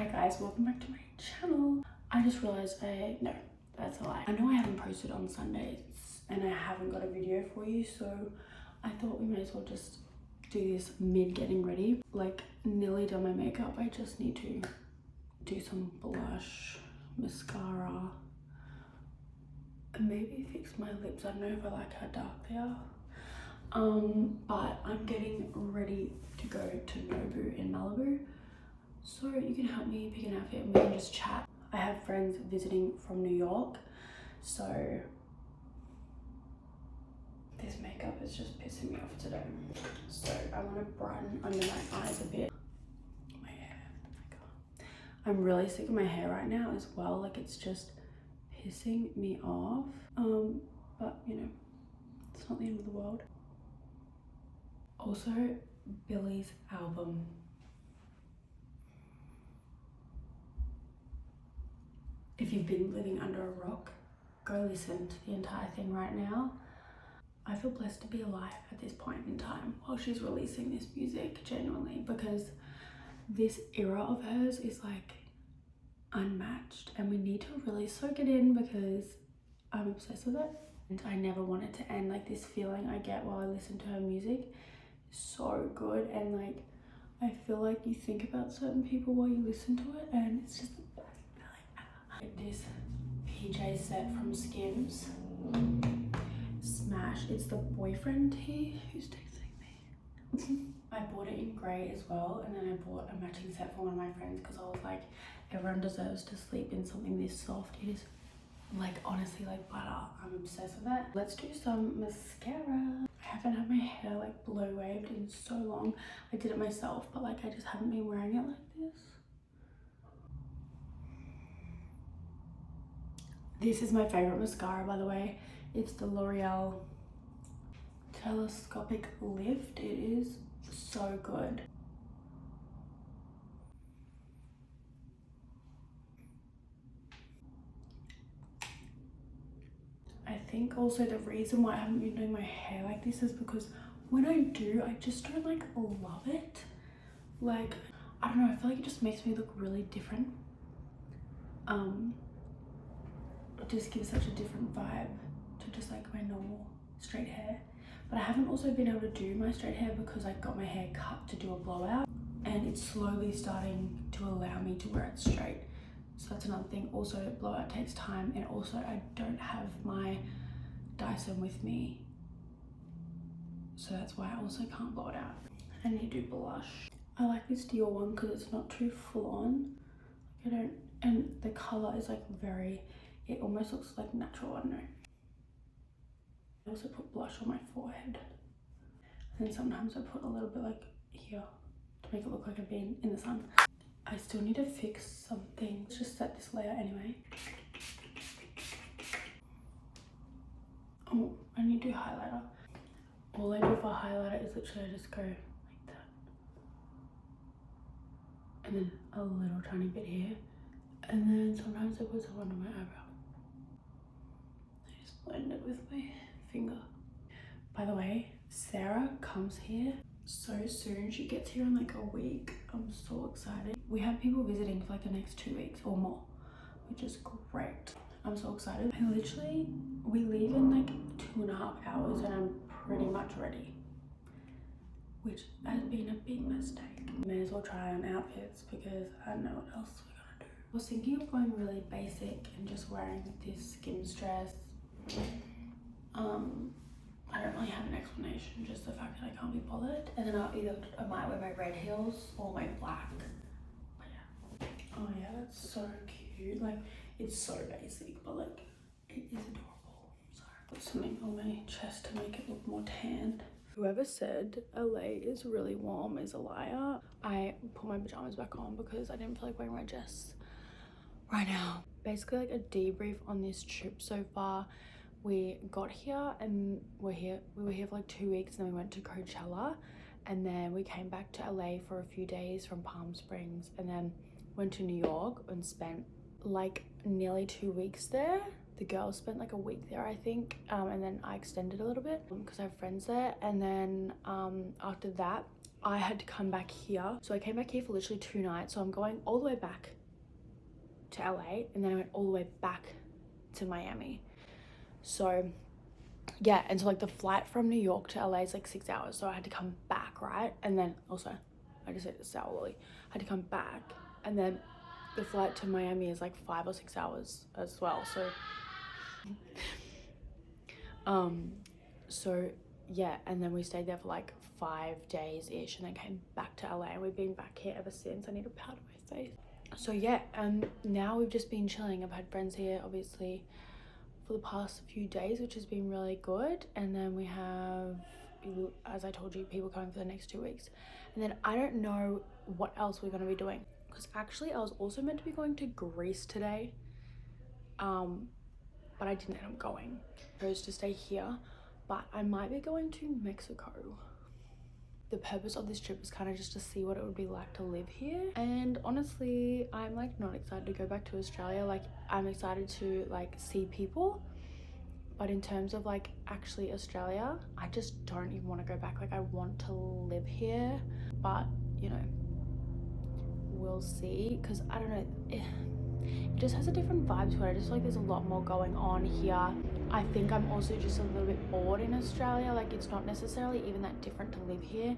Hi guys, welcome back to my channel. I just realized no, that's a lie. I know I haven't posted on Sundays and I haven't got a video for you, so I thought we may as well just do this mid getting ready. Like, nearly done my makeup. I just need to do some blush, mascara, and maybe fix my lips. I don't know if I like how dark they are. But I'm getting ready to go to Nobu in Malibu. So you can help me pick an outfit and we can just chat. I have friends visiting from New York, so this makeup is just pissing me off today. So I want to brighten under my eyes a bit. My hair, oh my god. I'm really sick of my hair right now as well. Like, it's just pissing me off. But you know, it's not the end of the world. Also, Billy's album. If you've been living under a rock, go listen to the entire thing right now. I feel blessed to be alive at this point in time while she's releasing this music, genuinely, because this era of hers is like unmatched and we need to really soak it in because I'm obsessed with it. And I never want it to end. Like, this feeling I get while I listen to her music is so good, and like I feel like you think about certain people while you listen to it and it's just the best feeling. This PJ set from Skims, smash. It's the boyfriend here who's texting me. I bought it in grey as well, and then I bought a matching set for one of my friends because I was like, everyone deserves to sleep in something this soft. It is like, honestly, like butter. I'm obsessed with it. Let's do some mascara. I haven't had my hair like blow waved in so long. I did it myself, but like I just haven't been wearing it like this. This is my favorite mascara, by the way. It's the L'Oreal Telescopic Lift. It is so good. I think also the reason why I haven't been doing my hair like this is because when I do, I just don't like love it. Like, I don't know, I feel like it just makes me look really different. It just gives such a different vibe to just like my normal straight hair. But I haven't also been able to do my straight hair because I got my hair cut to do a blowout, and it's slowly starting to allow me to wear it straight. So that's another thing. Also, blowout takes time, and also I don't have my Dyson with me, so that's why I also can't blow it out. I need to do blush. I like this Dior one because it's not too full on. And the color is like very, it almost looks like natural. I don't know. I also put blush on my forehead, and then sometimes I put a little bit like here to make it look like I've been in the sun. I still need to fix something. Let's just set this layer anyway. Oh, I need to do highlighter. All I do for highlighter is literally I just go like that, and then a little tiny bit here, and then sometimes I put some under my eyebrow. I just blend it with my finger. By the way, Sarah comes here so soon. She gets here in like a week. I'm so excited. We have people visiting for like the next 2 weeks or more, which is great. I'm so excited. We leave in like 2.5 hours and I'm pretty much ready, which has been a big mistake. May as well try on outfits because I don't know what else we're gonna do. I was thinking of going really basic and just wearing this Skims dress. I don't really have an explanation, just the fact that I can't be bothered. And then I might wear my red heels or my black. But yeah. Oh yeah, that's so cute. Like, it's so basic, but like, it is adorable. Sorry, I put something on my chest to make it look more tanned. Whoever said LA is really warm is a liar. I put my pajamas back on because I didn't feel like wearing my dress right now. Basically, like a debrief on this trip so far. We got here and we were here for like 2 weeks, and then we went to Coachella, and then we came back to LA for a few days from Palm Springs, and then went to New York and spent like nearly 2 weeks there. The girls spent like a week there, I think, and then I extended a little bit because I have friends there. And then after that I had to come back here. So I came back here for literally 2 nights. So I'm going all the way back to LA, and then I went all the way back to Miami. So yeah, and so like the flight from New York to LA is like 6 hours. So I had to come back, right? And then also, I just said it's hourly. I had to come back, and then the flight to Miami is like 5 or 6 hours as well. So yeah, and then we stayed there for like 5 days ish, and then came back to LA, and we've been back here ever since. I need to powder my face. So yeah, and now we've just been chilling. I've had friends here obviously for the past few days, which has been really good. And then we have, as I told you, people coming for the next 2 weeks. And then I don't know what else we're going to be doing, because actually I was also meant to be going to Greece today, but I didn't end up going. I chose to stay here, but I might be going to Mexico. The purpose of this trip is kind of just to see what it would be like to live here. And honestly, I'm like not excited to go back to Australia. Like I'm excited to like see people, but in terms of like actually Australia, I just don't even want to go back. Like I want to live here, but you know, we'll see, because I don't know, it just has a different vibe to it. I just feel like there's a lot more going on here. I think I'm also just a little bit bored in Australia. Like it's not necessarily even that different to live here.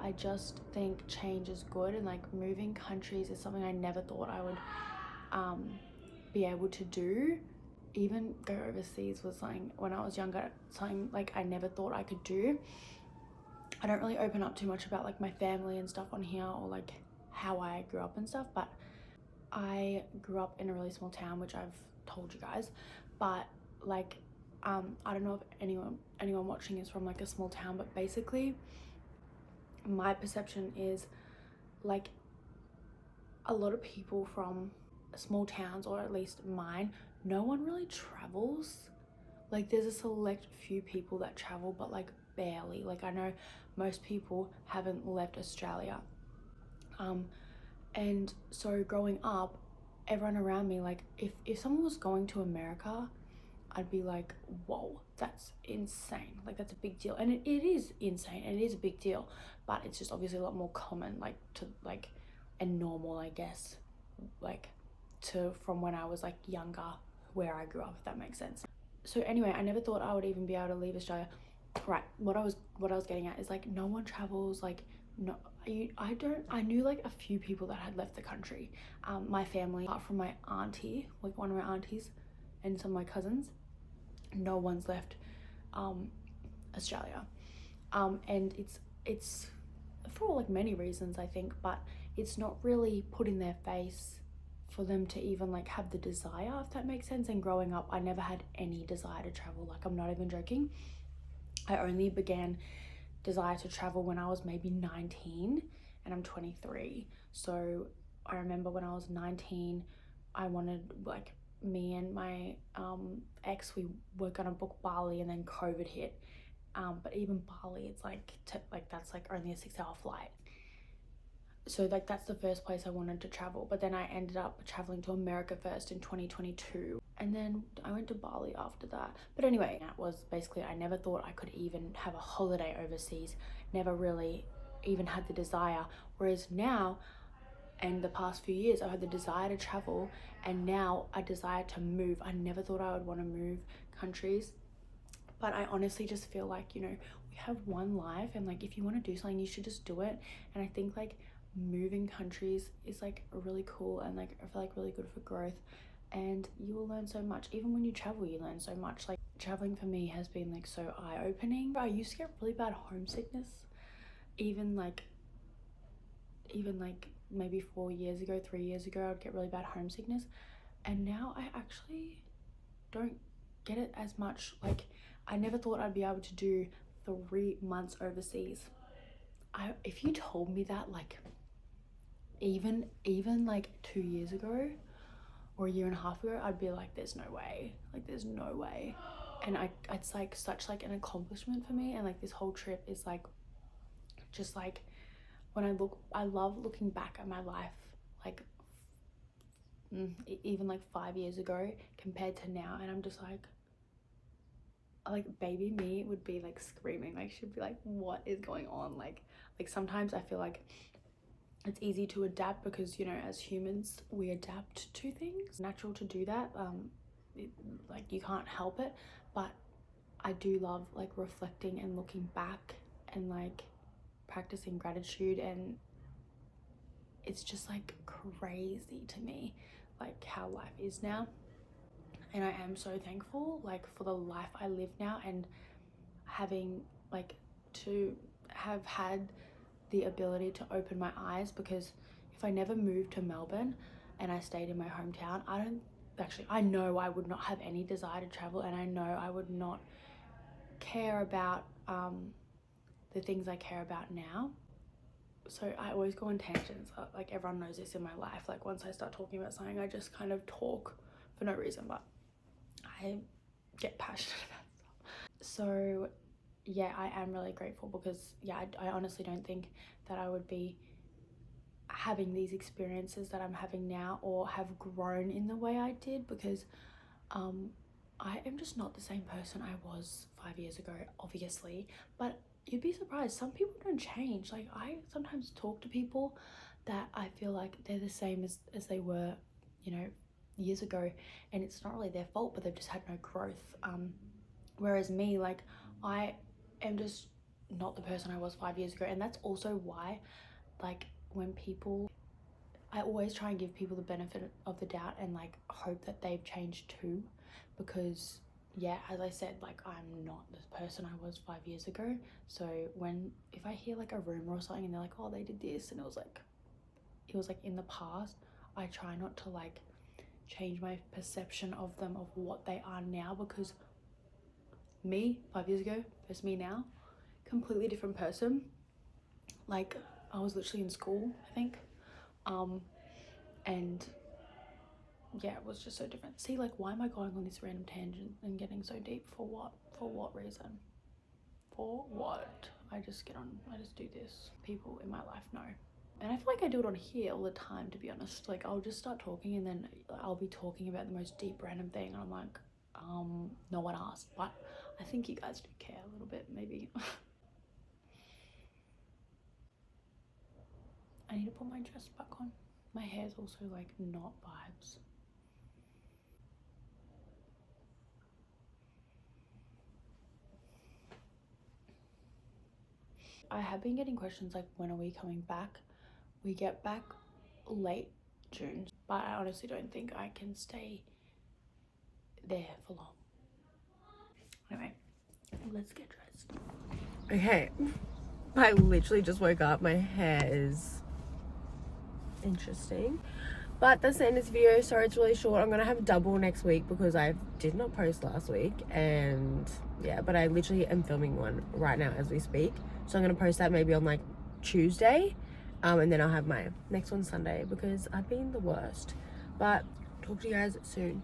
I just think change is good, and like moving countries is something I never thought I would be able to do. Even go overseas was something when I was younger, something like I never thought I could do. I don't really open up too much about like my family and stuff on here, or like how I grew up and stuff, but I grew up in a really small town, which I've told you guys, but like I don't know if anyone watching is from like a small town, but basically my perception is like a lot of people from small towns, or at least mine, no one really travels. Like there's a select few people that travel, but like barely. Like I know most people haven't left Australia, and so growing up, everyone around me, like if someone was going to America, I'd be like, whoa, that's insane. Like that's a big deal. And it is insane, and it is a big deal, but it's just obviously a lot more common, like to like, and normal, I guess, like to from when I was like younger, where I grew up, if that makes sense. So anyway, I never thought I would even be able to leave Australia. Right, what I was getting at is like no one travels. Like no, I knew like a few people that had left the country. My family, apart from my auntie, like one of my aunties and some of my cousins, no one's left Australia. And it's for like many reasons, I think, but it's not really put in their face for them to even like have the desire, if that makes sense. And growing up, I never had any desire to travel. Like I'm not even joking. I only began desire to travel when I was maybe 19, and I'm 23. So I remember when I was 19, I wanted, like, me and my ex, we were gonna book Bali, and then COVID hit. But even Bali, it's like that's like only a 6-hour flight. So like that's the first place I wanted to travel, but then I ended up traveling to America first in 2022, and then I went to Bali after that. But anyway, that was basically, I never thought I could even have a holiday overseas, never really even had the desire. Whereas now, and the past few years, I've had the desire to travel, and now a desire to move. I never thought I would want to move countries, but I honestly just feel like, you know, we have one life, and like if you want to do something, you should just do it. And I think like moving countries is like really cool, and like I feel like really good for growth, and you will learn so much. Even when you travel, you learn so much. Like traveling for me has been like so eye-opening. I used to get really bad homesickness, even like maybe 4 years ago, 3 years ago, I would get really bad homesickness, and now I actually don't get it as much. Like I never thought I'd be able to do 3 months overseas. If you told me that like even like 2 years ago or a year and a half ago, I'd be like, there's no way. Like there's no way. And it's like such like an accomplishment for me. And like this whole trip is like, just like when I love looking back at my life, like even like 5 years ago compared to now, and I'm just like, like baby me would be like screaming, like she'd be like, what is going on? Like sometimes I feel like it's easy to adapt because, you know, as humans we adapt to things, natural to do that. Like you can't help it, but I do love like reflecting and looking back and like practicing gratitude, and it's just like crazy to me like how life is now. And I am so thankful like for the life I live now, and having like to have had the ability to open my eyes, because if I never moved to Melbourne and I stayed in my hometown, I know I would not have any desire to travel, and I know I would not care about the things I care about now. So I always go on tangents, like everyone knows this in my life, like once I start talking about something I just kind of talk for no reason, but I get passionate about stuff. So yeah, I am really grateful because yeah, I honestly don't think that I would be having these experiences that I'm having now or have grown in the way I did, because I am just not the same person I was 5 years ago, obviously, but you'd be surprised, some people don't change. Like I sometimes talk to people that I feel like they're the same as they were, you know, years ago, and it's not really their fault, but they've just had no growth. Whereas me, like I am just not the person I was 5 years ago, and that's also why like when people, I always try and give people the benefit of the doubt and like hope that they've changed too, because yeah, as I said, like I'm not the person I was 5 years ago. So if I hear like a rumor or something and they're like, oh, they did this and it was like in the past, I try not to like change my perception of them, of what they are now, because me 5 years ago versus me now, completely different person. Like I was literally in school, I think, and yeah, it was just so different. See, like why am I going on this random tangent and getting so deep? For what reason? For what? I just do this. People in my life know. And I feel like I do it on here all the time, to be honest. Like I'll just start talking and then I'll be talking about the most deep random thing and I'm like, no one asked, but I think you guys do care a little bit, maybe. I need to put my dress back on. My hair's also like not vibes. I have been getting questions like, when are we coming back? We get back late June, but I honestly don't think I can stay there for long. Anyway, let's get dressed. Okay, I literally just woke up. My hair is interesting, but that's the end of this video. Sorry it's really short. I'm gonna have a double next week because I did not post last week, and yeah, but I literally am filming one right now as we speak, so I'm gonna post that maybe on like Tuesday, and then I'll have my next one Sunday because I've been the worst. But talk to you guys soon.